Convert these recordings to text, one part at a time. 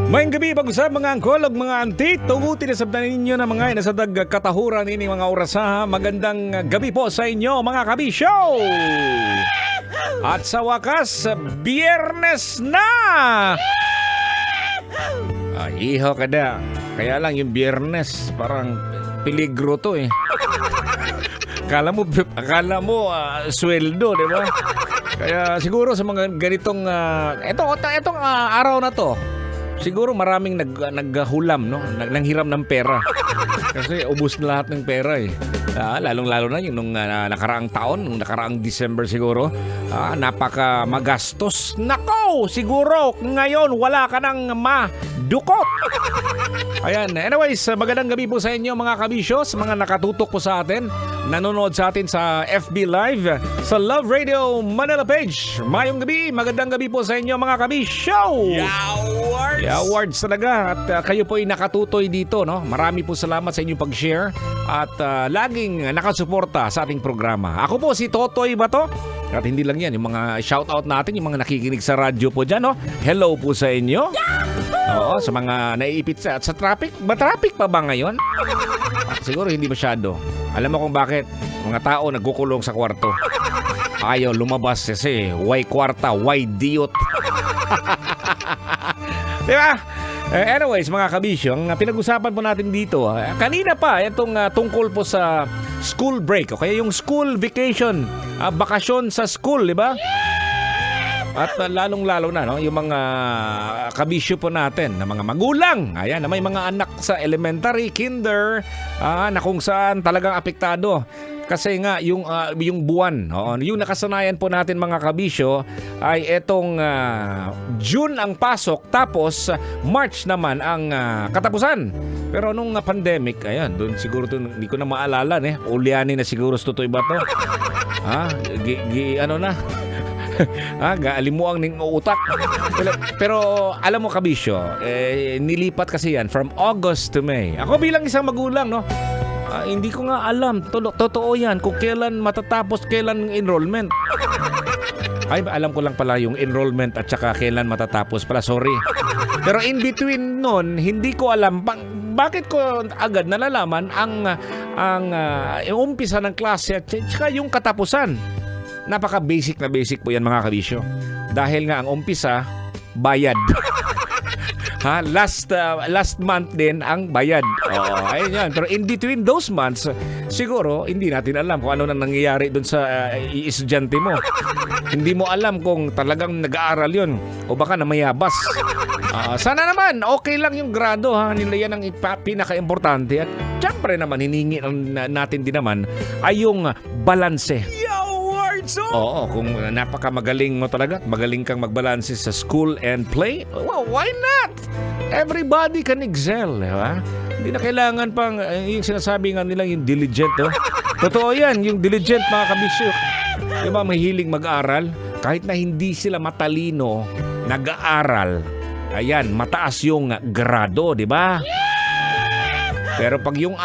Mayang gabi pag-usap mga angkol ug mga auntie. Tuguti na sabdan ninyo na mga nasa katahuran ini mga oras ha. Magandang gabi po sa inyo mga kabisyo. At sa wakas, Biyernes na! Iho kada. Kaya lang yung Biyernes parang peligro to eh. Akala mo sweldo, di ba? Kaya siguro sa mga ganitong etong araw na to, siguro maraming naghulam, no? Nanghiram ng pera. Kasi ubos na lahat ng pera eh. Lalong-lalo na yung nung nakaraang taon, nung nakaraang December siguro. Napaka magastos. Nako, siguro ngayon wala ka nang madukot. Ayan, anyways, magandang gabi po sa inyo mga kabisyo, sa mga nakatutok po sa atin, nanonood sa atin sa FB Live, sa Love Radio Manila page. Mayong gabi, magandang gabi po sa inyo mga kabisyo. Awards talaga at kayo po ay nakatutoy dito, no? Marami po salamat sa inyong pag-share at laging nakasuporta sa ating programa. Ako po si Totoy Bato. At hindi lang yan, yung mga shoutout natin, yung mga nakikinig sa radyo po dyan, no? Hello po sa inyo. Oo, sa mga naiipit sa traffic. Ba traffic pa ba ngayon? Siguro hindi masyado. Alam mo kung bakit? Mga tao nagkukulong sa kwarto. Ayaw lumabas kasi why kwarta, why diot. Diba? Anyways, mga kabisyo, ang pinag-usapan po natin dito, kanina pa, itong tungkol po sa school break, o kaya yung school vacation, bakasyon sa school, di ba? At lalong-lalo na, no, yung mga kabisyo po natin, na mga magulang, ayan, na may mga anak sa elementary, kinder, na kung saan talagang apektado. Kasi nga yung buwan, yung nakasanayan po natin mga kabisyo ay etong June ang pasok tapos March naman ang katapusan. Pero nung pandemic, ayan, doon siguro hindi ko na maalala Ulyanin na siguro Totoy Bato. Ano na? Gaalimuang ning utak. Pero alam mo kabisyo, nilipat kasi yan from August to May. Ako bilang isang magulang, no? Hindi ko nga alam. Totoo yan. Kung kailan matatapos, kailan enrollment. Ay, alam ko lang pala yung enrollment at saka kailan matatapos pala. Sorry. Pero in between nun, hindi ko alam bakit ko agad nalalaman ang umpisa ng klase at saka yung katapusan. Napaka-basic na basic po yan mga kabisyo. Dahil nga ang umpisa, bayad. Last month din ang bayad. Ayun yan. Pero in between those months, siguro hindi natin alam kung ano na nangyayari doon sa estudyante mo. Hindi mo alam kung talagang nag-aaral yun o baka namayabas. Sana naman okay lang yung grado nila, yan ang pinaka-importante. At syempre naman hiningi natin din naman ay yung balanse. Oo, kung napakamagaling mo talaga, magaling kang magbalanse sa school and play, well, why not? Everybody can excel, di ba? Hindi na kailangan pang yung sinasabi nga nila yung diligent, Totoo yan, yung diligent mga kabisyo. Yung mga mahiling mag-aral, kahit na hindi sila matalino, nag-aaral. Ayan, mataas yung grado, di ba? Pero pag yung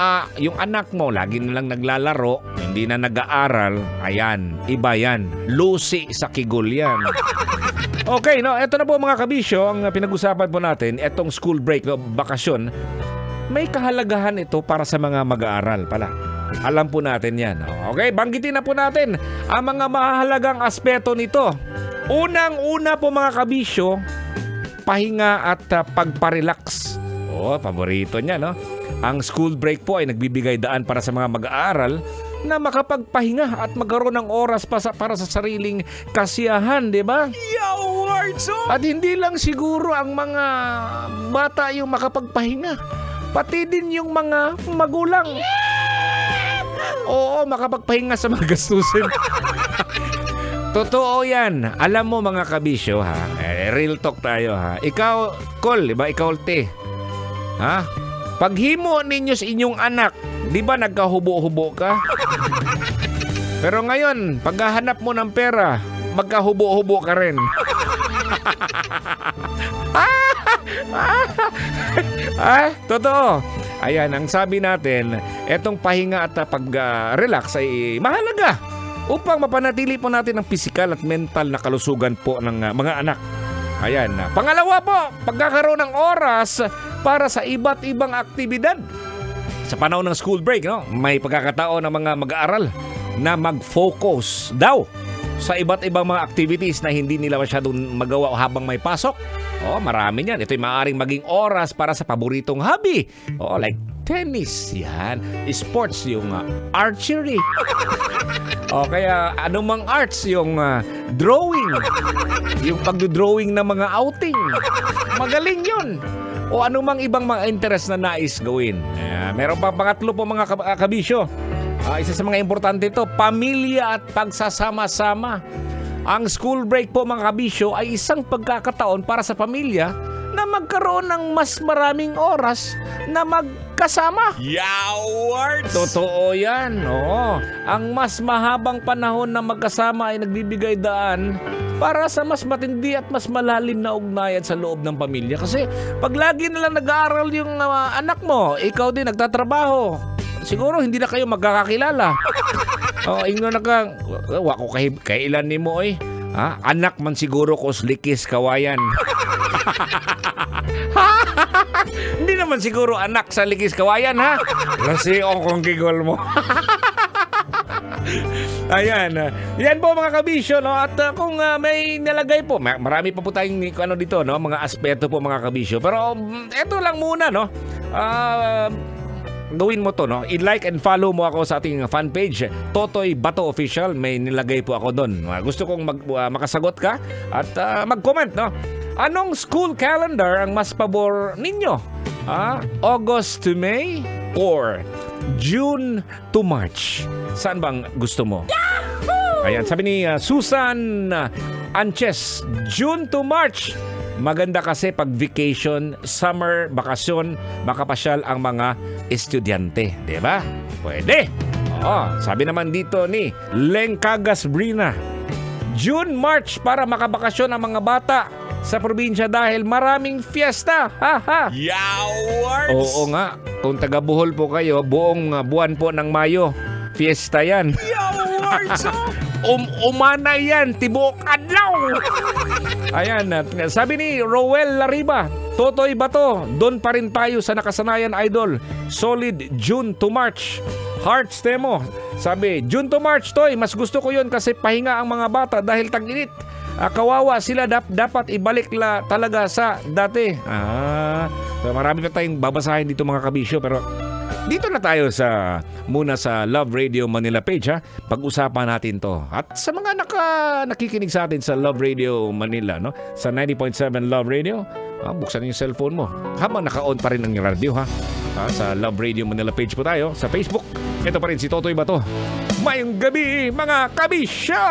anak mo lagi na lang naglalaro, hindi na nag-aaral, ayan, iba yan. Lusi sa kigul yan. Okay, no, eto na po mga kabisyo, ang pinag-usapan po natin, etong school break, bakasyon, may kahalagahan ito para sa mga mag-aaral pala. Alam po natin yan. Okay, banggitin na po natin ang mga mahalagang aspeto nito. Unang-una po mga kabisyo, pahinga at pagparelax. Paborito niya, no? Ang school break po ay nagbibigay daan para sa mga mag-aaral na makapagpahinga at magkaroon ng oras para sa sariling kasiyahan, di ba? At hindi lang siguro ang mga bata yung makapagpahinga, pati din yung mga magulang. Oo, makapagpahinga sa mga gastusin. Totoo yan. Alam mo mga kabisyo, real talk tayo, Ikaw, Col, di ba? Ikaw, Te. Paghimo ninyo sa inyong anak, di ba nagkahubo-hubo ka? Pero ngayon, paghahanap mo ng pera, magkahubo-hubo ka rin. Totoo. Ayan, ang sabi natin, etong pahinga at pag-relax ay mahalaga upang mapanatili po natin ang pisikal at mental na kalusugan po ng mga anak. Ayan. Pangalawa po, pagkakaroon ng oras para sa iba't ibang aktibidad. Sa panahon ng school break, no, may pagkakataon ng mga mag-aaral na mag-focus daw sa iba't ibang mga activities na hindi nila masyadong magawa habang may pasok. Marami yan. Ito'y maaaring maging oras para sa paboritong hobby. Like tennis, yan. Sports, yung archery. Kaya anumang arts, yung drawing. Yung pagdodrawing ng mga outing. Magaling yun. O anumang ibang mga interest na nais gawin. Meron pa pangatlo po mga kabisyo. Isa sa mga importante ito, pamilya at pagsasama-sama. Ang school break po mga kabisyo ay isang pagkakataon para sa pamilya na magkaroon ng mas maraming oras na magkasama. Yawards! Totoo yan. Ang mas mahabang panahon na magkasama ay nagbibigay daan para sa mas matindi at mas malalim na ugnayan sa loob ng pamilya. Kasi pag lagi nalang nag-aaral yung anak mo, ikaw din nagtatrabaho, siguro hindi na kayo magkakakilala. Ingo na ka, wako kailan ni mo anak man siguro ko likis kawayan. Hindi naman siguro anak sa likis kawayan, ha? Kasi kung gigol mo. Ayan. Yan po mga kabisyo, no? At kung may nalagay po, marami pa po tayong dito, no? Mga aspeto po mga kabisyo. Pero eto lang muna, no? Gawin mo to, no? I-like and follow mo ako sa ating fan page, Totoy Bato Official. May nilagay po ako doon. Gusto kong makasagot ka at mag-comment, no? Anong school calendar ang mas pabor ninyo? August to May or June to March? Saan bang gusto mo? Ayan, sabi ni Susan Anches, June to March. Maganda kasi pag vacation, summer, bakasyon, makapasyal ang mga estudyante. Diba? Pwede. Sabi naman dito ni Leng Cagas Brina, June, March para makabakasyon ang mga bata sa probinsya dahil maraming fiesta. Yawards! Oo nga. Kung taga Bohol po kayo, buong buwan po ng Mayo, fiesta yan. Yawards! Umana yan, tibuok adlaw. Ayan, sabi ni Rowel Lariba, Totoy Bato, doon pa rin tayo sa nakasanayan, idol. Solid June to March. Hearts Temo, sabi, June to March, Toy, mas gusto ko yun kasi pahinga ang mga bata dahil tag-init. Kawawa sila, dapat ibalik talaga sa dati. So marami pa tayong babasahin dito mga kabisyo, pero dito na tayo muna sa Love Radio Manila page, ha. Pag-usapan natin to. At sa mga nakikinig sa atin sa Love Radio Manila, no, sa 90.7 Love Radio, buksan yung cellphone mo habang naka-on pa rin ang radio, ha. Sa Love Radio Manila page po tayo sa Facebook. Ito pa rin si Totoy Bato. Mayong gabi mga kabisyo!